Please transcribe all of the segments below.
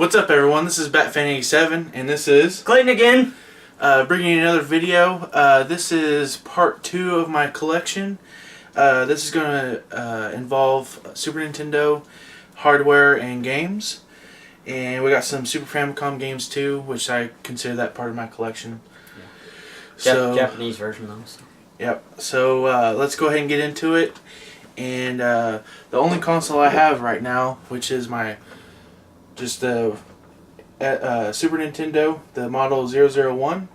What's up, everyone? This is Batfan87, and this is Clayton again. Bringing you another video. This is part 2 of my collection. This is going to involve Super Nintendo hardware and games, and we got some Super Famicom games too, which I consider that part of my collection. Yeah. So, Japanese version though. So. Yep. So let's go ahead and get into it. And the only console I have right now, which is my Super Nintendo, the model 001.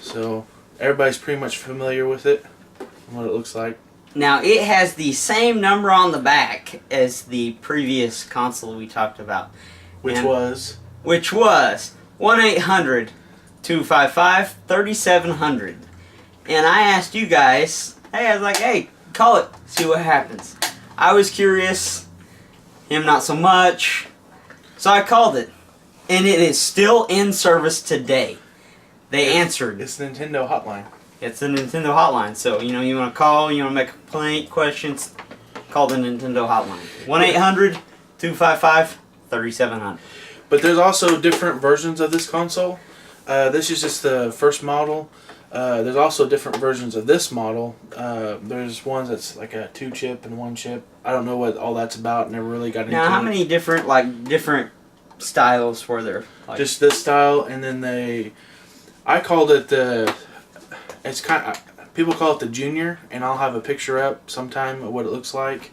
So everybody's pretty much familiar with it and what it looks like. Now it has the same number on the back as the previous console we talked about. Which was 1-800-255-3700. And I asked you guys, I was like, hey, call it, see what happens. I was curious, him not so much, so I called it. And it is still in service today. They answered. It's the Nintendo hotline. It's the Nintendo hotline. So, you want to call, you want to make a complaint, questions, call the Nintendo hotline. 1-800-255-3700. But there's also different versions of this console. This is just the first model. There's also different versions of this model. There's ones that's like a 2-chip and 1-chip. I don't know what all that's about. Never really got into it. Now, how many different styles were there? Like, just this style, and then I called it people call it the Junior, and I'll have a picture up sometime of what it looks like.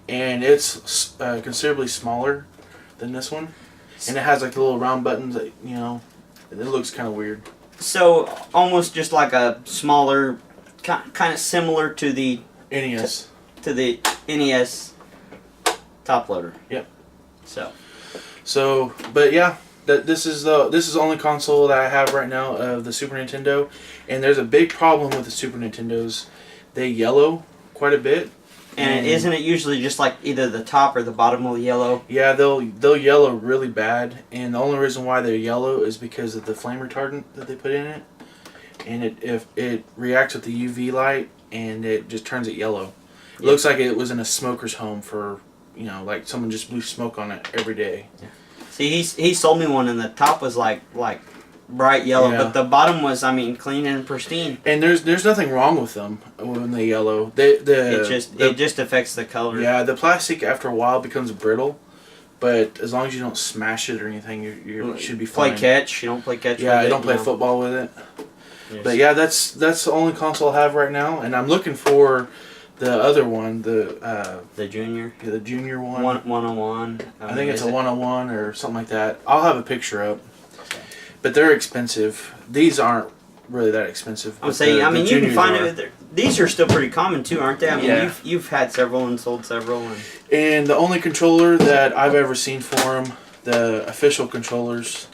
And it's considerably smaller than this one, and it has like the little round buttons that it looks kind of weird. So almost just like a smaller, kind of similar to the NES. To the NES top loader. Yep. So, but yeah, this is the only console that I have right now of the Super Nintendo, and there's a big problem with the Super Nintendos. They yellow quite a bit. And isn't it usually just like either the top or the bottom will yellow? Yeah, they'll yellow really bad, and the only reason why they're yellow is because of the flame retardant that they put in it, and if it reacts with the UV light and it just turns it yellow. It looks like it was in a smoker's home for like someone just blew smoke on it every day. Yeah. See, he sold me one, and the top was like bright yellow, but the bottom was, clean and pristine. And there's nothing wrong with them when they yellow. It just affects the color. Yeah, the plastic after a while becomes brittle, but as long as you don't smash it or anything, you should be fine. Play catch. You don't play catch. Yeah, with I don't play football with it. Yes. But yeah, that's the only console I have right now, and I'm looking for the other one, the Junior. Yeah, the Junior one. 101. I think it's a 101 or something like that. I'll have a picture up. But they're expensive. These aren't really that expensive. I'm saying, you can find it. These are still pretty common too, aren't they? Yeah. You've had several and sold several. And the only controller that I've ever seen for them, the official controllers,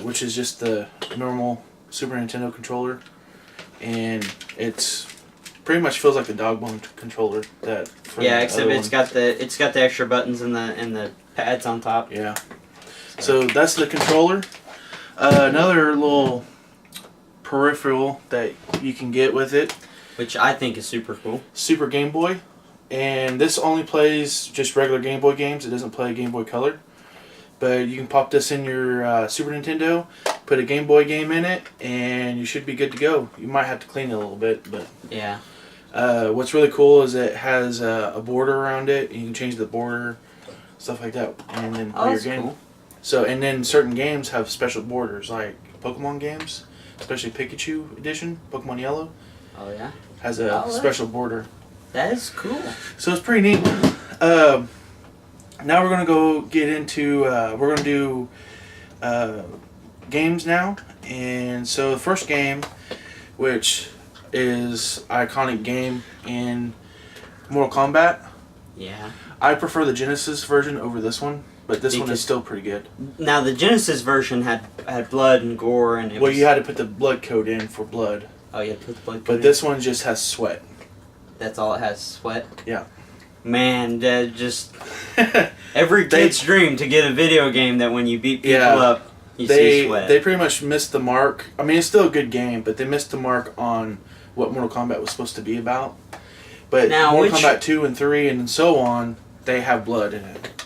which is just the normal Super Nintendo controller, and it's pretty much feels like the dog bone controller except it's got the extra buttons and the pads on top. Yeah. So that's the controller. Another little peripheral that you can get with it, which I think is super cool. Super Game Boy, and this only plays just regular Game Boy games. It doesn't play Game Boy Color, but you can pop this in your Super Nintendo, put a Game Boy game in it, and you should be good to go. You might have to clean it a little bit, but yeah. What's really cool is it has a border around it, and you can change the border, stuff like that, and then play your game. Cool. So, and then certain games have special borders, like Pokemon games, especially Pikachu Edition, Pokemon Yellow. Oh yeah. Has a special border. That is cool. So it's pretty neat. Now we're gonna go get into we're gonna do games now, and so the first game, which is iconic game in Mortal Kombat. Yeah. I prefer the Genesis version over this one. But this one is still pretty good. Now the Genesis version had blood and gore, and you had to put the blood code in for blood. Oh, you had to put the blood code in? But this one just has sweat. That's all it has, sweat? Yeah. Man, just every kid's dream to get a video game that when you beat people up, you see sweat. They pretty much missed the mark. It's still a good game, but they missed the mark on what Mortal Kombat was supposed to be about. But now, Mortal Kombat 2 and 3 and so on, they have blood in it.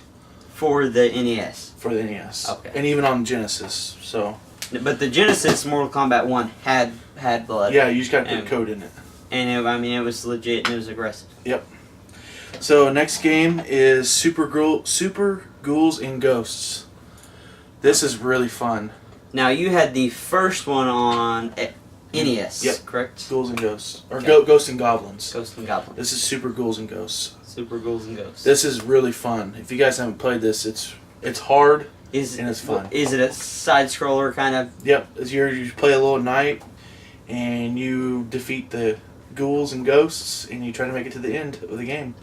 for the NES. For the NES. Okay. And even on Genesis. So. But the Genesis Mortal Kombat 1 had blood. Yeah, you just got to put code in it. And it was legit and it was aggressive. Yep. So next game is Super Ghouls and Ghosts. This is really fun. Now you had the first one on NES, yep. correct? Ghouls and Ghosts. Or Okay. Ghosts and Goblins. Ghosts and Goblins. This is Super Ghouls and Ghosts. Super Ghouls and Ghosts. This is really fun. If you guys haven't played this, it's hard and it's fun. Is it a side scroller kind of? Yep. You play a little knight and you defeat the ghouls and ghosts and you try to make it to the end of the game.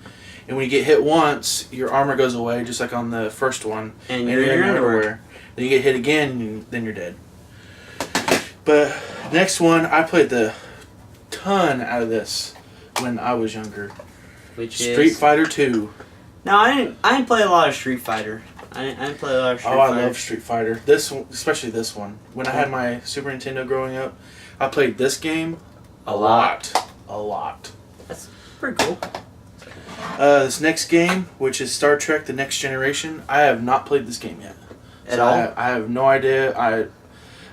And when you get hit once, your armor goes away, just like on the first one. And you're in your underwear. Then you get hit again, and then you're dead. But next one, I played the ton out of this when I was younger. Which Street is Fighter 2. No, I didn't play a lot of Street Fighter. I didn't play a lot of Street Fighter. Oh, I love Street Fighter. This one, especially this one. When I had my Super Nintendo growing up, I played this game a lot. That's pretty cool. This next game, which is Star Trek: The Next Generation, I have not played this game yet. At all? I have no idea. I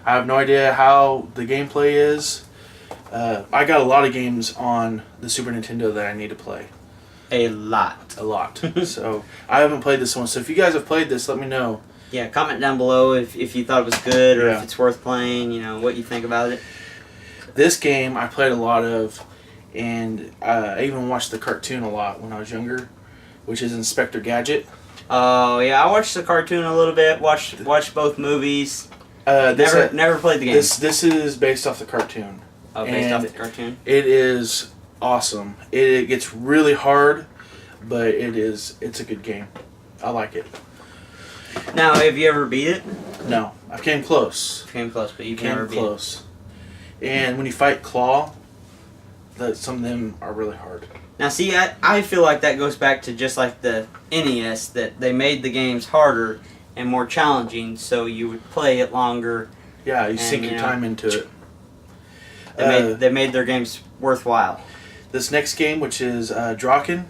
have no idea how the gameplay is. I got a lot of games on the Super Nintendo that I need to play. A lot. So I haven't played this one. So if you guys have played this, let me know. Yeah, comment down below if you thought it was good or Yeah. if it's worth playing, what you think about it. This game I played a lot of, and I even watched the cartoon a lot when I was younger, which is Inspector Gadget. Oh, yeah, I watched the cartoon a little bit, watched both movies. This Never played the game. This is based off the cartoon. Oh, based off and the cartoon? It is awesome. It gets really hard, but it's a good game. I like it. Now, have you ever beat it? No, I came close. Came close, but you've never beat it. Close. And when you fight Claw, some of them are really hard. Now, see, I feel like that goes back to just like the NES, that they made the games harder and more challenging, so you would play it longer. Yeah, you sink your time into it. They made their games worthwhile. This next game, which is Draken,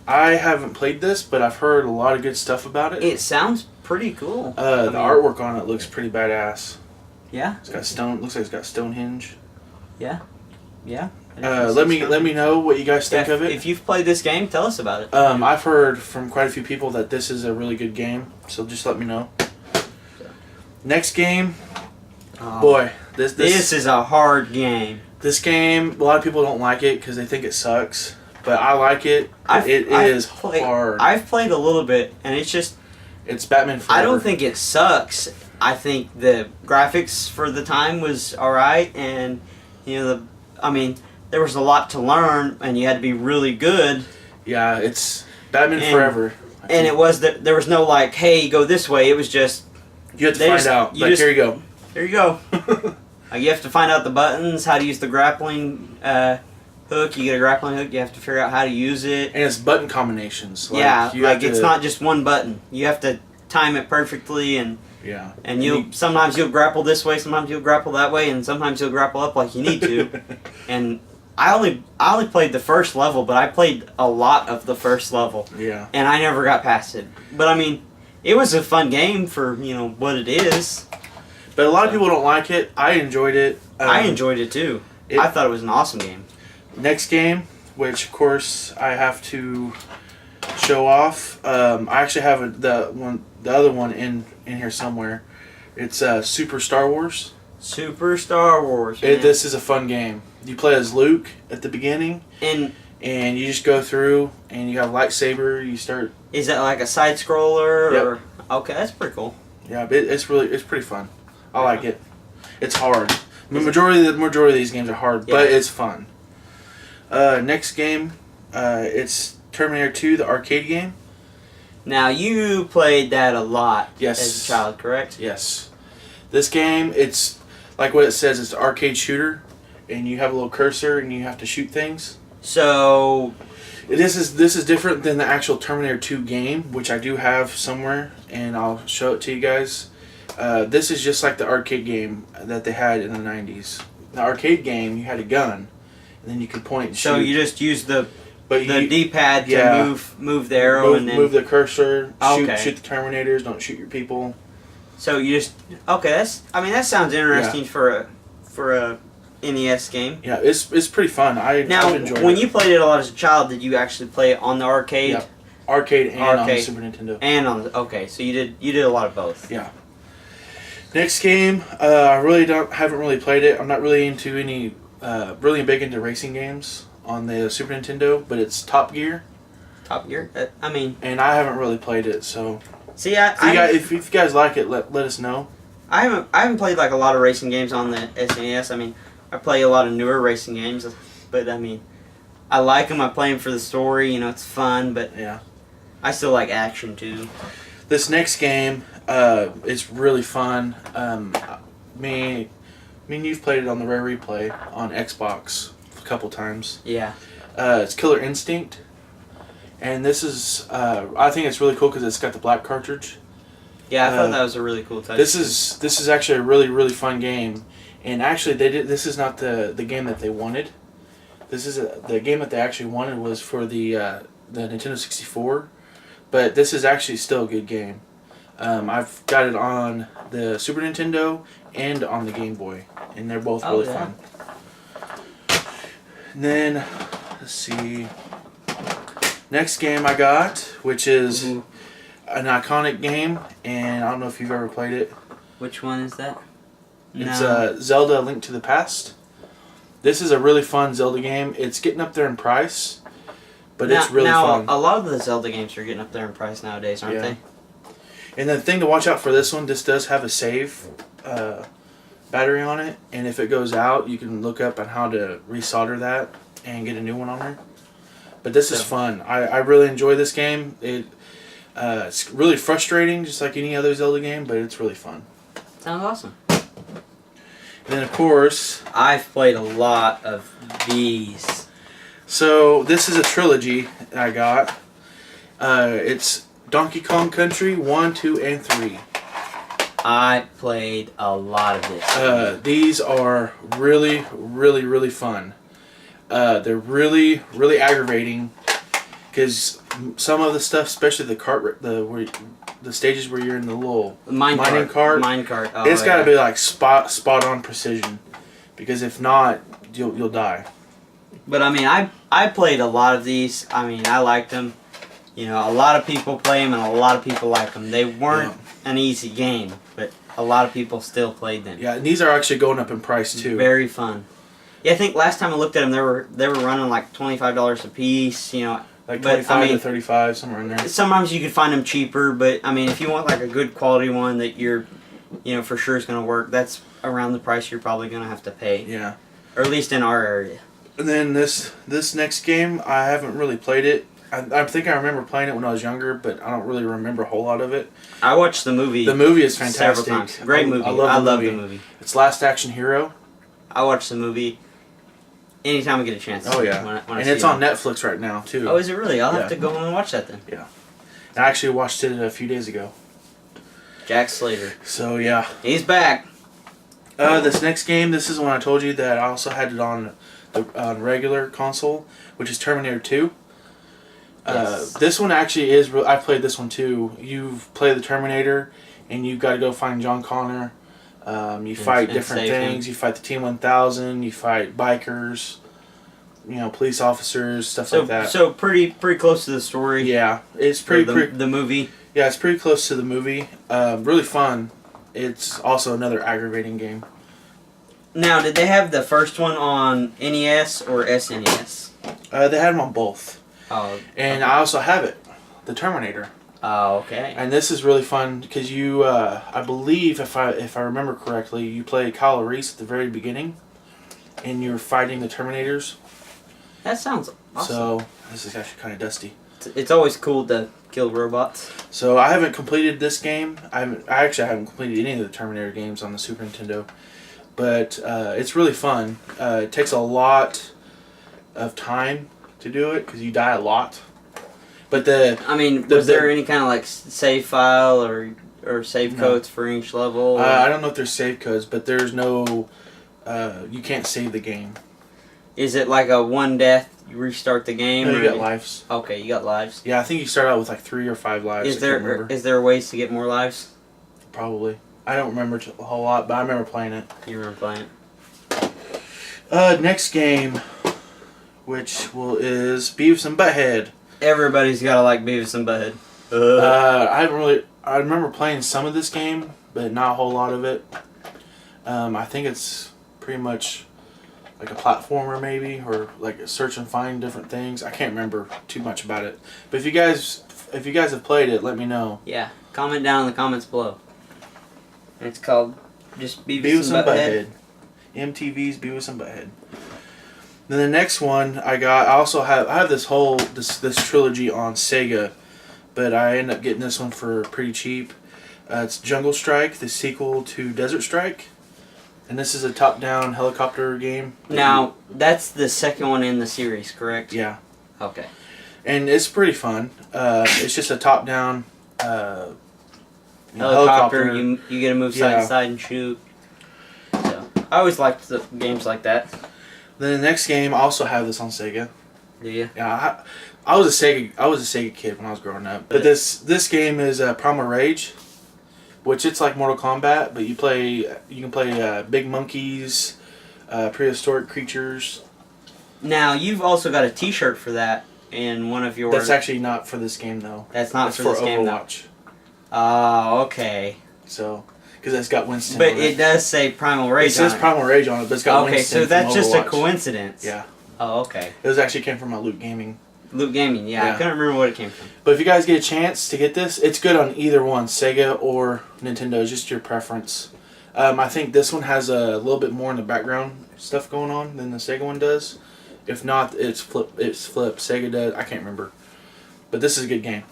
I haven't played this, but I've heard a lot of good stuff about it. It sounds pretty cool. The artwork on it looks pretty badass. Yeah. It's got stone. Looks like it's got Stonehenge. Yeah. Let me know what you guys think of it. If you've played this game, tell us about it. I've heard from quite a few people that this is a really good game, so just let me know. Next game, boy, this is a hard game. This game, a lot of people don't like it because they think it sucks, but I like it. It is hard. I've played a little bit, and it's Batman Forever. I don't think it sucks. I think the graphics for the time was alright, and there was a lot to learn, and you had to be really good. Yeah, it's Batman Forever. And it was there was no like, hey, go this way. It was just you have to find out. Here you go. Here you go. You have to find out the buttons, how to use the grappling hook. You get a grappling hook. You have to figure out how to use it. And it's button combinations. It's not just one button. You have to time it perfectly, and sometimes you'll grapple this way, sometimes you'll grapple that way, and sometimes you'll grapple up like you need to. And I only played the first level, but I played a lot of the first level. Yeah. And I never got past it. But it was a fun game for what it is. But a lot of people don't like it. I enjoyed it. I enjoyed it too. I thought it was an awesome game. Next game, which of course I have to show off. I actually have the other one in here somewhere. It's Super Star Wars. Super Star Wars. This is a fun game. You play as Luke at the beginning, and you just go through, and you have a lightsaber. You start. Is that like a side scroller? Yep. Or okay, that's pretty cool. Yeah, but it's pretty fun. I like it. It's hard. The majority of these games are hard, but it's fun. Next game, it's Terminator 2, the arcade game. Now, you played that a lot as a child, correct? Yes. This game, it's like what it says, it's an arcade shooter, and you have a little cursor, and you have to shoot things. So this is different than the actual Terminator 2 game, which I do have somewhere, and I'll show it to you guys. This is just like the arcade game that they had in the 90s. The arcade game, you had a gun, and then you could point and shoot. So you just use the But the D-pad to yeah. move the arrow and then move the cursor. Okay. Shoot the Terminators. Don't shoot your people. So you just that sounds interesting for a NES game. Yeah, it's pretty fun. I've enjoyed when it. you played it a lot as a child, did you actually play it on the arcade? Yeah. Arcade and on the Super Nintendo. And on the, so you did a lot of both. Yeah. Next game, I haven't really played it. I'm not really into any really big into racing games on the Super Nintendo, but it's Top Gear. Top Gear. And I haven't really played it, so. See, if you guys like it, let us know. I haven't played like a lot of racing games on the SNES. I mean, I play a lot of newer racing games, but I mean, I like them. I play them for the story. It's fun, but yeah, I still like action too. This next game, it's really fun. Me and you've played it on the Rare Replay on Xbox a couple times. Yeah. It's Killer Instinct, and this is I think it's really cool because it's got the black cartridge. Yeah, I thought that was a really cool touch. This is actually a really fun game, and actually this is not the game that they wanted. This is the game that they actually wanted was for the Nintendo 64, but this is actually still a good game. I've got it on the Super Nintendo and on the Game Boy, and they're both really fun. And then let's see, next game I got, which is an iconic game, and I don't know if you've ever played it. Which one is that? It's Zelda: Link to the Past. This is a really fun Zelda game. It's getting up there in price, but it's really fun. A lot of the Zelda games are getting up there in price nowadays, aren't they? And the thing to watch out for this one, this does have a save battery on it, and if it goes out, you can look up on how to resolder that and get a new one on there. But this is fun. I really enjoy this game. It's really frustrating, just like any other Zelda game, but it's really fun. Sounds awesome. And then, of course, I've played a lot of these. So this is a trilogy I got. It's Donkey Kong Country 1, 2, and 3. I played a lot of this. These are really fun. They're really aggravating because some of the stuff, especially the stages where you're in the little mining cart. Oh, it's got to be like spot on precision, because if not, you'll die. But I mean, I played a lot of these. I mean, I liked them. A lot of people play them, and a lot of people like them. They weren't an easy game, but a lot of people still played them. Yeah, and these are actually going up in price too. Very fun. Yeah, I think last time I looked at them, they were running like $25 a piece. Like 25 to 35, somewhere in there. Sometimes you could find them cheaper, but I mean, if you want like a good quality one that you're, for sure is going to work, that's around the price you're probably going to have to pay. Yeah. Or at least in our area. And then this next game, I haven't really played it. I think I remember playing it when I was younger, but I don't really remember a whole lot of it. I watched the movie. The movie is fantastic. Several times. Great movie. I love the movie. It's Last Action Hero. I watch the movie anytime I get a chance. Oh yeah, and it's on Netflix right now too. Oh, is it really? I'll have to go and watch that then. Yeah, I actually watched it a few days ago. Jack Slater. So yeah, he's back. This next game, this is the one I told you that I also had it on the regular console, which is Terminator 2. Yes. This one actually is. I played this one too. You play the Terminator, and you've got to go find John Connor. You fight different things. You fight the Team 1000. You fight bikers. Police officers, stuff like that. So pretty close to the story. Yeah, it's the movie. Yeah, it's pretty close to the movie. Really fun. It's also another aggravating game. Now, did they have the first one on NES or SNES? They had them on both. Oh. And I also have it, the Terminator. Oh, okay. And this is really fun because you, I believe, if I remember correctly, you play Kyle Reese at the very beginning, and you're fighting the Terminators. That sounds awesome. So this is actually kind of dusty. It's always cool to kill robots. So I haven't completed this game. I actually haven't completed any of the Terminator games on the Super Nintendo, but it's really fun. It takes a lot of time to do it because you die a lot. But was there any kind of like save file or save codes for each level? I don't know if there's save codes, but there's no. You can't save the game. Is it like a one death, you restart the game? No, or you got lives. Okay, you got lives. Yeah, I think you start out with like 3 or 5 lives. Is there ways to get more lives? Probably. I don't remember a whole lot, but I remember playing it. You remember playing it? Next game, which is Beavis and Butthead. Everybody's gotta like Beavis and Butthead. I remember playing some of this game, but not a whole lot of it. I think it's pretty much like a platformer maybe, or like a search and find different things. I can't remember too much about it. But if you guys have played it, let me know. Yeah, comment down in the comments below. And it's called just Beavis and Butthead. MTV's Beavis and Butthead. Then the next one I have this whole this trilogy on Sega, but I ended up getting this one for pretty cheap. It's Jungle Strike, the sequel to Desert Strike, and this is a top-down helicopter game. Now that's the second one in the series, correct? Yeah. Okay. And it's pretty fun. It's just a top-down helicopter. You get to move side to side and shoot. So I always liked the games like that. Then the next game, I also have this on Sega. Do you? Yeah, I was a Sega kid when I was growing up. But this game is Primal Rage, which it's like Mortal Kombat, but you can play big monkeys, prehistoric creatures. Now you've also got a T-shirt for that in one of your. That's actually not for this game though. That's not for this game though. Overwatch. Oh, okay. So, because it's got Winston. But it does say Primal Rage. It says Primal Rage on it, but it's got Winston. Okay, so that's just a coincidence. Yeah. Oh, okay. It actually came from Loot Gaming. Loot Gaming, yeah. I couldn't remember what it came from. But if you guys get a chance to get this, it's good on either one, Sega or Nintendo, just your preference. I think this one has a little bit more in the background stuff going on than the Sega one does. If not, it's flip. Sega does. I can't remember. But this is a good game.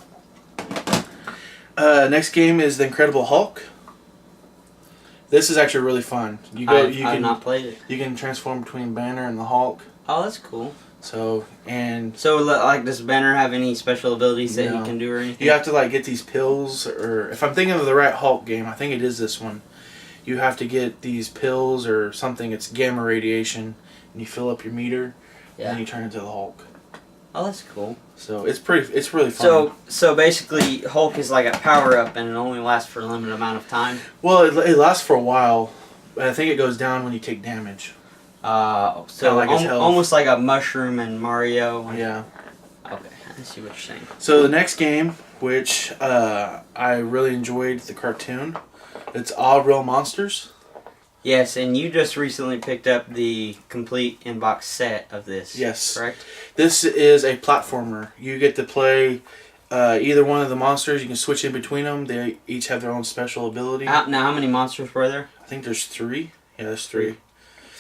Next game is The Incredible Hulk. This is actually really fun. I've not played it. You can transform between Banner and the Hulk. Oh, that's cool. So like, does Banner have any special abilities that he can do or anything? You have to like get these pills, or if I'm thinking of the right Hulk game, I think it is this one. You have to get these pills or something. It's gamma radiation, and you fill up your meter, and then you turn into the Hulk. Oh, that's cool. So it's really fun. So basically, Hulk is like a power up, and it only lasts for a limited amount of time. Well, it lasts for a while, but I think it goes down when you take damage. So like almost like a mushroom in Mario. Yeah. Okay, I see what you're saying. So the next game, which I really enjoyed the cartoon, it's All Real Monsters. Yes, and you just recently picked up the complete inbox set of this. Yes. Correct? This is a platformer. You get to play either one of the monsters. You can switch in between them. They each have their own special ability. Now, how many monsters were there? I think there's 3. Yeah, there's 3.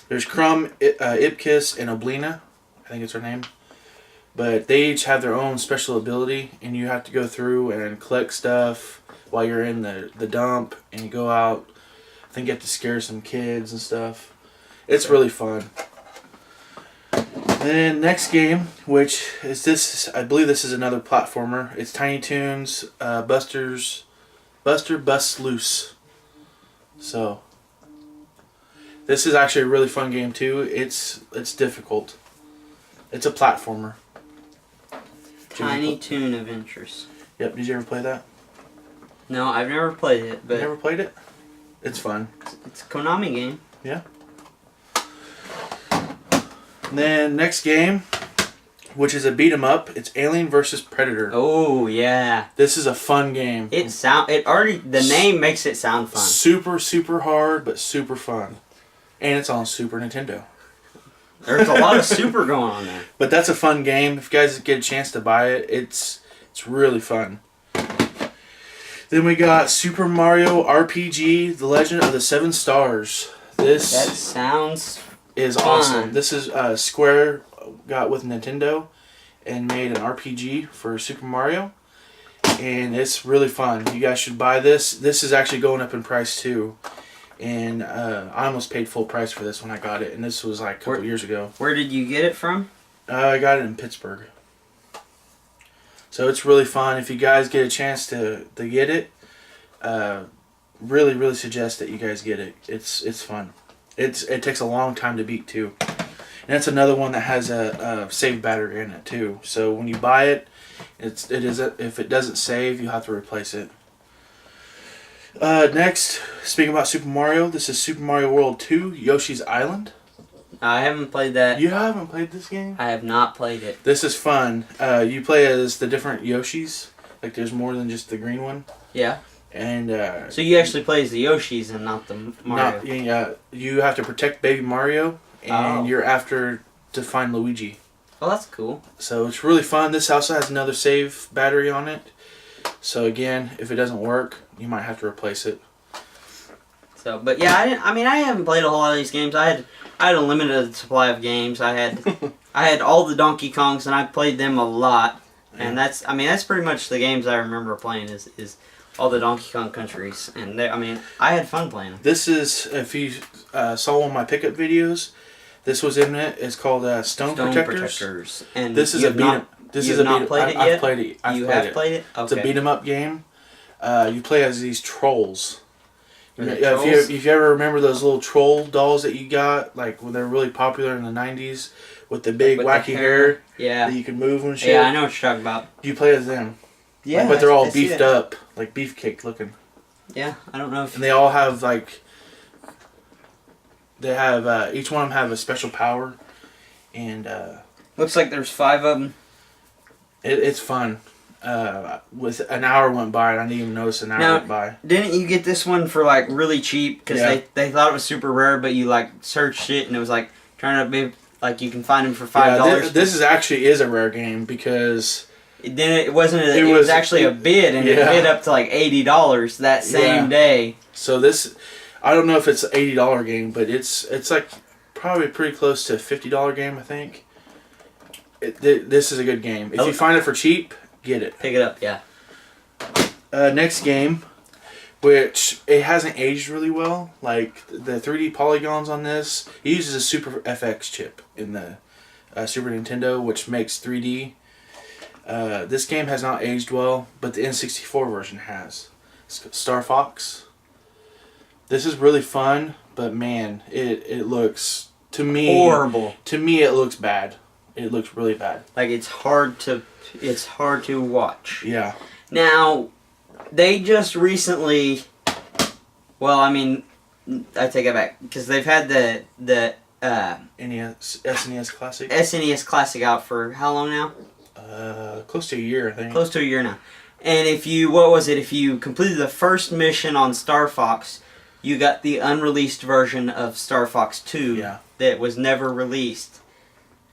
There's Crumb, Ipkiss, and Oblina. I think it's her name. But they each have their own special ability, and you have to go through and collect stuff while you're in the dump, and you go out. I think you have to scare some kids and stuff. It's really fun. Then next game, which is this, I believe this is another platformer. It's Tiny Toons, Buster Busts Loose. So this is actually a really fun game too. It's difficult. It's a platformer. Tiny Toon Adventures. Yep. Did you ever play that? No, I've never played it. But you never played it? It's fun. It's a Konami game. Yeah. And then next game, which is a beat 'em up. It's Alien vs Predator. Oh yeah. This is a fun game. The name makes it sound fun. Super hard, but super fun. And it's on Super Nintendo. There's a lot of super going on there. But that's a fun game. If you guys get a chance to buy it, it's really fun. Then we got Super Mario RPG: The Legend of the Seven Stars. That sounds is fun. Awesome. This is Square got with Nintendo and made an RPG for Super Mario, and it's really fun. You guys should buy this. This is actually going up in price too, and I almost paid full price for this when I got it, and this was like a couple years ago. Where did you get it from? I got it in Pittsburgh. So it's really fun. If you guys get a chance to get it, really suggest that you guys get it. It's fun. It takes a long time to beat too. And it's another one that has a save battery in it too. So when you buy it, if it doesn't save, you have to replace it. Next, speaking about Super Mario, this is Super Mario World 2, Yoshi's Island. I haven't played that. You haven't played this game? I have not played it. This is fun. You play as the different Yoshis. Like there's more than just the green one. Yeah. And so you actually play as the Yoshis and not the Mario. You have to protect Baby Mario, and you're after to find Luigi. Oh, that's cool. So it's really fun. This also has another save battery on it. So again, if it doesn't work, you might have to replace it. So, but yeah, I haven't played a whole lot of these games. I had a limited supply of games. I had all the Donkey Kongs, and I played them a lot. And that's pretty much the games I remember playing is all the Donkey Kong countries. And I had fun playing them. This is, if you saw one of my pickup videos, this was in it. It's called Stone Protectors. And this is a beat 'em. This is a not beat. Played it yet? I've played it. You have played it. Okay. It's a beat 'em up game. You play as these trolls. Trolls? If you ever remember those little troll dolls that you got, like when they're really popular in the '90s, with the big wacky hair, yeah, that you can move and shit. Yeah, I know what you're talking about. You play as them. Yeah, but they're all I see beefed that. up, like beefcake looking. Yeah, I don't know if. And they all have like. They have each one of them have a special power, and looks like there's 5 of them. It's fun. With an hour went by and I didn't even notice an hour went by. Didn't you get this one for like really cheap because they thought it was super rare, but you like searched it and it was like trying to be like you can find them for $5. Yeah, this is actually a rare game because it was actually a bid and it bid up to like $80 that same day. So this, I don't know if it's an $80 game, but it's like probably pretty close to a $50 game, I think. This is a good game. If you find it for cheap, get it. Pick it up, yeah. Next game, which it hasn't aged really well. Like the 3D polygons on this, it uses a Super FX chip in the Super Nintendo, which makes 3D. This game has not aged well, but the N64 version has. Star Fox. This is really fun, but man, it looks to me horrible. To me, it looks bad. It looks really bad. Like it's hard to watch. Yeah. Now, they just recently. Well, I mean, I take it back because they've had the SNES Classic. SNES Classic out for how long now? Close to a year, I think. Close to a year now. And if you completed the first mission on Star Fox, you got the unreleased version of Star Fox 2 that was never released.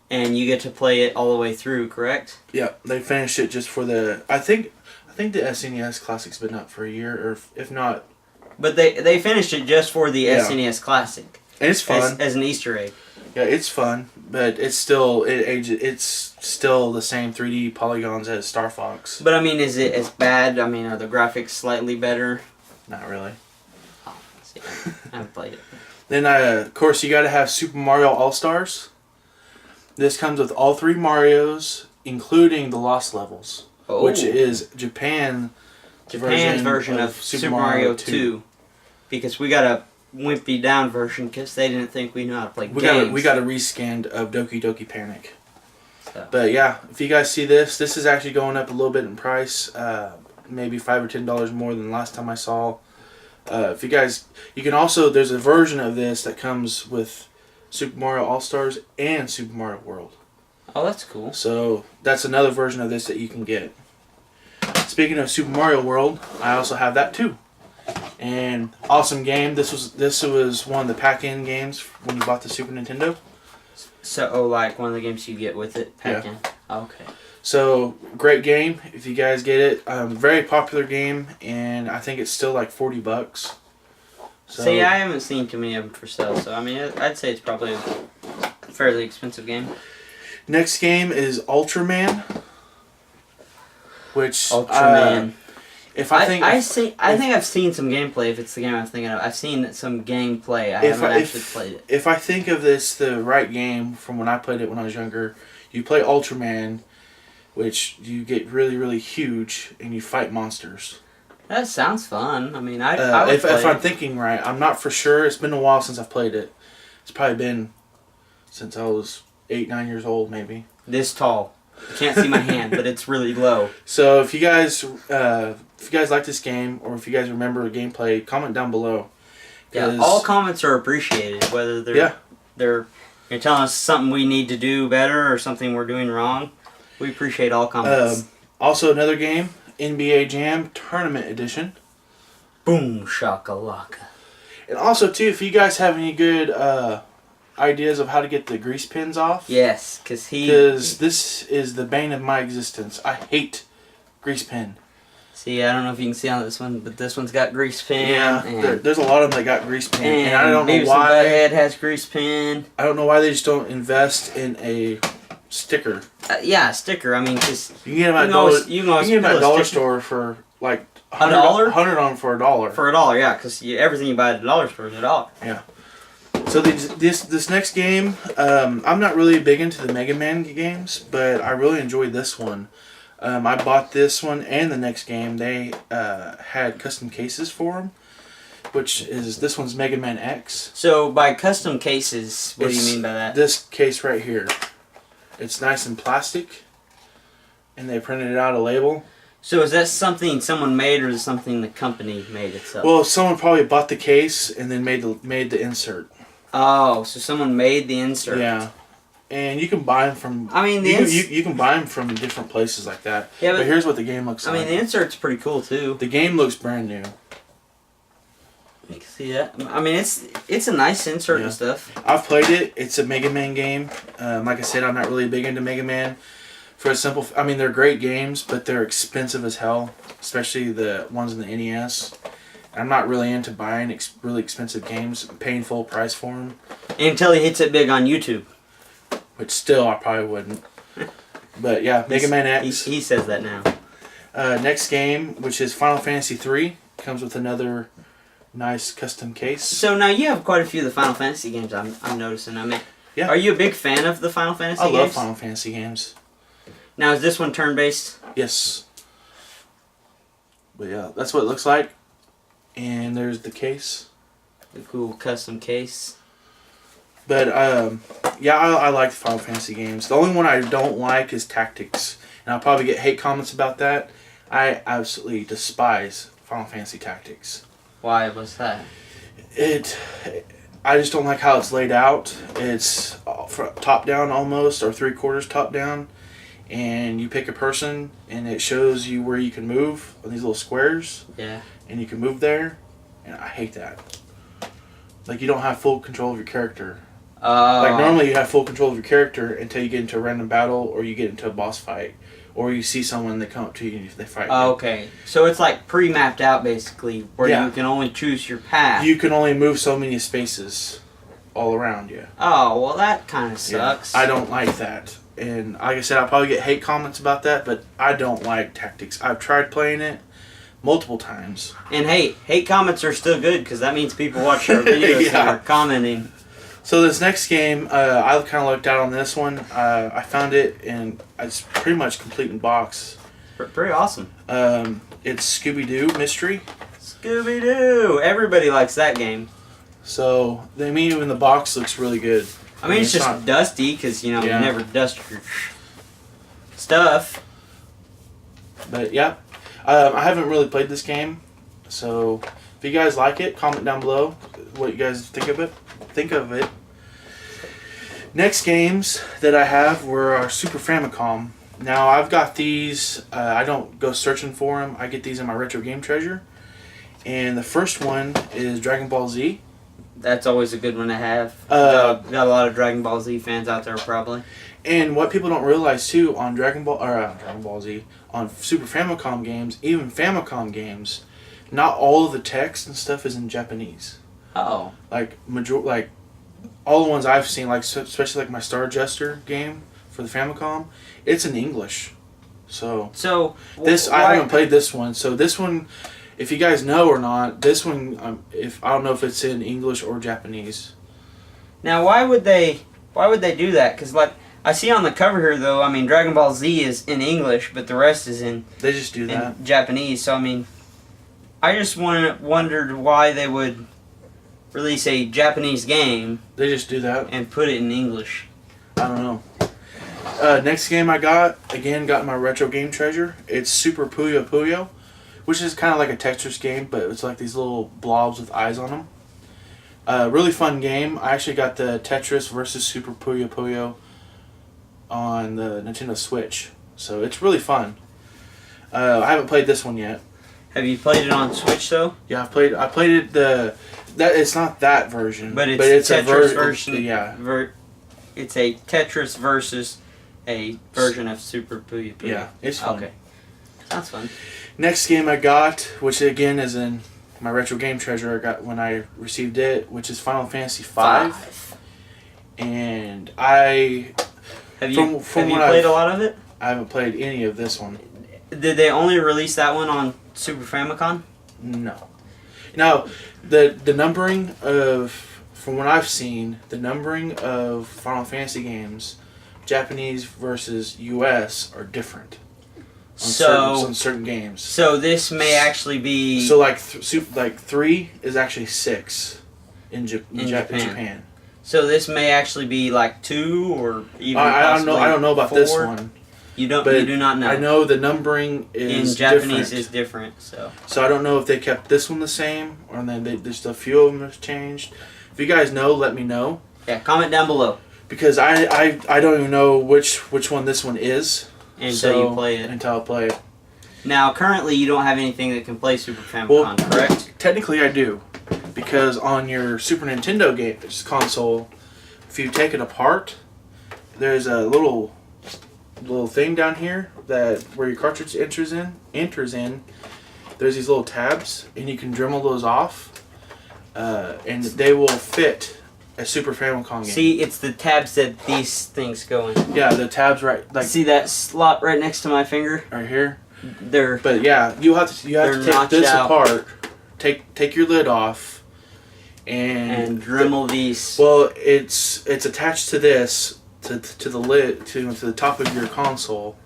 And you get to play it all the way through, correct? Yeah, they finished it just for the. I think the SNES Classic's been up for a year, or if not. But they finished it just for the SNES Classic. And it's fun as an Easter egg. Yeah, it's fun, but it's still it's still the same 3D polygons as Star Fox. But I mean, is it as bad? I mean, are the graphics slightly better? Not really. Oh, see, I haven't played it. Then of course you got to have Super Mario All Stars. This comes with all 3 Marios, including the Lost Levels, which is Japan's version of Super Mario 2. Because we got a wimpy down version because they didn't think we knew how to play games. We got a reskin of Doki Doki Panic. So. But yeah, if you guys see this is actually going up a little bit in price, maybe $5 or $10 more than last time I saw. If you guys, you can also, there's a version of this that comes with Super Mario All-Stars and Super Mario World. Oh, that's cool. So that's another version of this that you can get. Speaking of Super Mario World, I also have that too. And awesome game. This was one of the pack-in games when you bought the Super Nintendo. So, like one of the games you get with it, pack-in. Oh, okay. So great game if you guys get it. Very popular game, and I think it's still like $40. So, see, I haven't seen too many of them for sale, so I mean, I'd say it's probably a fairly expensive game. Next game is Ultraman, which Ultraman. I think I've seen some gameplay. If it's the game I'm thinking of, I've seen some gameplay. I haven't actually played it. If I think of this the right game from when I played it when I was younger, you play Ultraman, which you get really really huge and you fight monsters. That sounds fun. I mean, if I'm thinking right, I'm not for sure. It's been a while since I've played it. It's probably been since I was 8, 9 years old, maybe. This tall. You can't see my hand, but it's really low. So if you guys like this game, or if you guys remember the gameplay, comment down below. Yeah, all comments are appreciated, whether you're telling us something we need to do better or something we're doing wrong. We appreciate all comments. Also, another game, NBA Jam Tournament Edition. Boom shakalaka. And also, too, if you guys have any good ideas of how to get the grease pins off. Yes, because this is the bane of my existence. I hate grease pin. See, I don't know if you can see on this one, but this one's got grease pin. Yeah, there's a lot of them that got grease pin, and I don't know Beavis why. and Butthead has grease pin. I don't know why they just don't invest in a sticker. Yeah, a sticker. I mean, because you can get them at dollar store for like $100. $100 on for $1. For $1, yeah, because everything you buy at the dollar store is $1. Yeah. So this next game, I'm not really big into the Mega Man games, but I really enjoyed this one. I bought this one and the next game. They had custom cases for them, which is this one's Mega Man X. So by custom cases, what do you mean by that? This case right here. It's nice and plastic, and they printed out a label. So is that something someone made, or is it something the company made itself? Well, someone probably bought the case and then made the insert. Oh, so someone made the insert. Yeah. And you can buy them from. I mean, you can buy them from different places like that. Yeah, but here's what the game looks like. I mean, the insert's pretty cool too. The game looks brand new. You can see that. I mean, it's a nice insert and stuff. I've played it. It's a Mega Man game. Like I said, I'm not really big into Mega Man. For a simple, I mean, they're great games, but they're expensive as hell, especially the ones in the NES. I'm not really into buying really expensive games, paying full price for them. Until he hits it big on YouTube. Which still, I probably wouldn't. But yeah, Mega Man X. He says that now. Next game, which is Final Fantasy 3, comes with another nice custom case. So now you have quite a few of the Final Fantasy games. I'm noticing. I mean, yeah. Are you a big fan of the Final Fantasy games? I love Final Fantasy games. Now is this one turn-based? Yes. But yeah, that's what it looks like. And there's the case. The cool custom case. But yeah, I like the Final Fantasy games. The only one I don't like is Tactics, and I'll probably get hate comments about that. I absolutely despise Final Fantasy Tactics. Why was that? I just don't like how it's laid out. It's top down almost, or 3/4 top down, and you pick a person, and it shows you where you can move on these little squares. Yeah. And you can move there, and I hate that. Like, you don't have full control of your character. Like, normally you have full control of your character until you get into a random battle, or you get into a boss fight, or you see someone that come up to you and they fight you. Okay. So it's like pre-mapped out, basically, where you can only choose your path. You can only move so many spaces all around you. Oh, well, that kind of sucks. Yeah, I don't like that. And like I said, I'll probably get hate comments about that, but I don't like Tactics. I've tried playing it multiple times. And hey, hate comments are still good, because that means people watch our videos and are commenting. So this next game, I kind of looked out on this one. I found it, and it's pretty much complete in box. Pretty awesome. It's Scooby-Doo Mystery. Scooby-Doo! Everybody likes that game. So, I mean, even the box looks really good. I mean, it's just not dusty, because, you never dust your stuff. But, yeah. I haven't really played this game. So, if you guys like it, comment down below what you guys think of it. Next games that I have were our Super Famicom. Now I've got these. I don't go searching for them. I get these in my retro game treasure. And the first one is Dragon Ball Z. That's always a good one to have. Got a lot of Dragon Ball Z fans out there probably. And what people don't realize too on Dragon Ball Z, on Super Famicom games, even Famicom games, not all of the text and stuff is in Japanese. Oh. Like all the ones I've seen, like especially like my Star Adjuster game for the Famicom, it's in English. So I haven't played this one. So this one, if you guys know or not, this one I don't know if it's in English or Japanese. Now why would they do that? Because like I see on the cover here though, I mean Dragon Ball Z is in English, but the rest is in They just do that in Japanese. So I mean, I just wondered why they would release a Japanese game They just do that. and put it in English? I don't know. Next game I got my retro game treasure. It's Super Puyo Puyo, which is kind of like a Tetris game, but it's like these little blobs with eyes on them. Really fun game. I actually got the Tetris versus Super Puyo Puyo on the Nintendo Switch, so it's really fun. I haven't played this one yet. Have you played it on Switch though? Yeah, I played it that it's not that version, But it's Tetris a version. Yeah, It's a Tetris versus a version of Super Puyo Puyo. yeah, it's fun. Okay. Sounds fun. Next game I got, which again is in my retro game treasure I got when I received it, which is Final Fantasy V. And I Have you, from have you what played a lot of it? I haven't played any of this one. Did they only release that one on Super Famicom? No. Now, the numbering of, from what I've seen, the numbering of Final Fantasy games, Japanese versus US, are different. On certain games. So this may actually be... So like 3 is actually 6 in Japan. So this may actually be like 2 or even I don't know about 4. this one. You do not know. I know the numbering is in Japanese different. is different. So I don't know if they kept this one the same or then there's a few of them that's changed. If you guys know, let me know. yeah, comment down below Because I don't even know which one this one is until you play it. Until I play it. Now currently you don't have anything that can play Super Famicom, correct? Technically I do, because on your Super Nintendo game console, if you take it apart, there's a little thing down here that where your cartridge enters in. There's these little tabs, and you can Dremel those off, and they will fit a Super Famicom game. See, it's the tabs that these things go in. Yeah, the tabs See that slot right next to my finger? right here. They're But yeah, you have to take notched this out. apart, take your lid off, and Dremel these. Well, it's attached to this to the lid to the top of your console.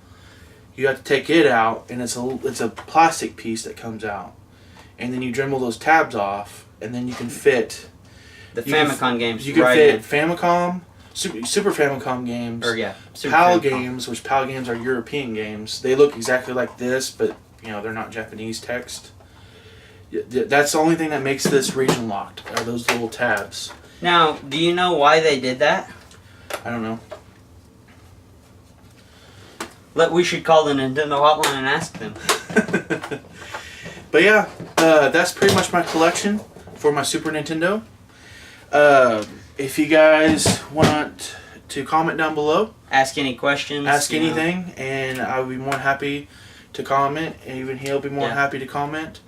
You have to take it out, and it's a plastic piece that comes out, and then you Dremel those tabs off, and then you can fit The Famicom games. You can right fit in. Famicom, Super Famicom games, Or yeah, Super PAL Famicom. games, which PAL games are European games. They look exactly like this, but they're not Japanese text. That's the only thing that makes this region locked, are those little tabs. Now, do you know why they did that? I don't know. We should call the Nintendo hotline and ask them. But yeah, that's pretty much my collection for my Super Nintendo. If you guys want to comment down below, Ask any questions. ask you know. anything, and I will be more than happy to comment, and even he'll be more than happy to comment.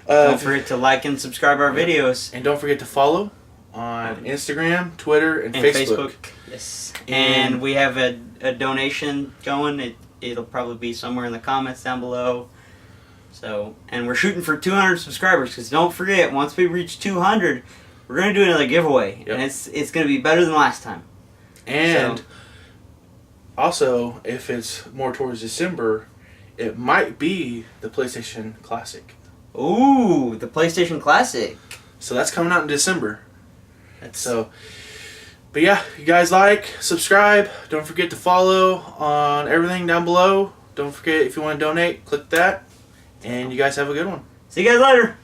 Don't forget to like and subscribe our videos. And don't forget to follow on Instagram, Twitter, and Facebook. Yes. And we have a donation going. It'll probably be somewhere in the comments down below. So, and we're shooting for 200 subscribers, because don't forget, once we reach 200, we're going to do another giveaway. Yep. And it's going to be better than last time. And also, if it's more towards December, it might be the PlayStation Classic. Ooh, the PlayStation Classic. So that's coming out in December. But yeah, you guys subscribe. Don't forget to follow on everything down below. Don't forget, if you want to donate, click that. And you guys have a good one. See you guys later.